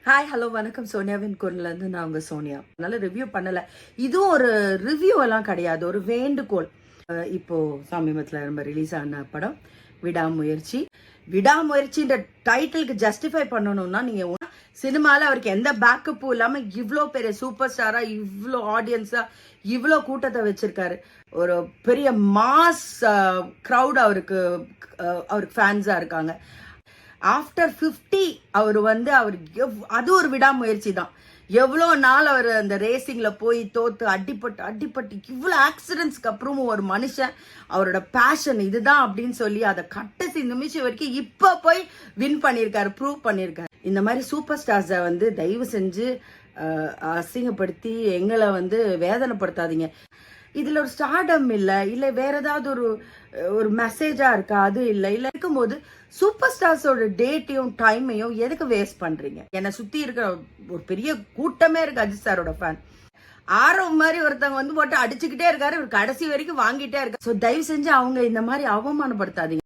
Hi hello வணக்கம். சோனியாவின் குரல்லேருந்து நான் உங்கள் சோனியா. அதனால ரிவ்யூ பண்ணலை. இதுவும் ஒரு ரிவ்யூ எல்லாம் கிடையாது, ஒரு வேண்டுகோள். இப்போ சமீபத்தில் நம்ம ரிலீஸ் ஆன படம் விடாமுயற்சி. விடாமுயற்சின்ற டைட்டிலுக்கு ஜஸ்டிஃபை பண்ணணும்னா நீங்கள் சினிமாவில் அவருக்கு எந்த பேக்கப்பும் இல்லாமல் இவ்வளோ பெரிய சூப்பர் ஸ்டாராக, இவ்வளோ ஆடியன்ஸாக, இவ்வளோ கூட்டத்தை வச்சிருக்காரு. ஒரு பெரிய மாஸ் க்ரௌட் அவருக்கு ஃபேன்ஸாக இருக்காங்க. ஆஃப்டர் 50 அவர் அது ஒரு விடாமுயற்சி தான். எவ்வளோ நாள் அவர் அந்த ரேசிங்ல போய் தோத்து அடிப்பட்டு இவ்வளோ ஆக்சிடென்ட்ஸ்க்கு அப்புறமும் ஒரு மனுஷன் அவரோட பேஷன் இதுதான் அப்படின்னு சொல்லி அதை கடைசி நிமிஷம் வரைக்கும் இப்போ போய் வின் பண்ணியிருக்காரு, ப்ரூவ் பண்ணியிருக்காரு. இந்த மாதிரி சூப்பர் ஸ்டார்ஸை தயவு செஞ்சு அசிங்கப்படுத்தி எங்களை வேதனைப்படுத்தாதீங்க. இதில் ஒரு ஸ்டார்டம் இல்லை வேற ஏதாவது ஒரு மெசேஜாக இருக்கா? அது இல்லை இருக்கும்போது சூப்பர் ஸ்டார்ஸோட டேட்டையும் டைமையும் எதுக்கு வேஸ்ட் பண்ணுறீங்க? என்னை சுற்றி இருக்கிற ஒரு பெரிய கூட்டமே இருக்கு அஜித் சாரோட ஃபேன். ஆர்வம் மாதிரி ஒருத்தவங்க போட்டு அடிச்சுக்கிட்டே இருக்காரு, இவர் கடைசி வரைக்கும் வாங்கிட்டே இருக்காரு. ஸோ தயவு செஞ்சு அவங்க இந்த மாதிரி அவமானப்படுத்தாதீங்க.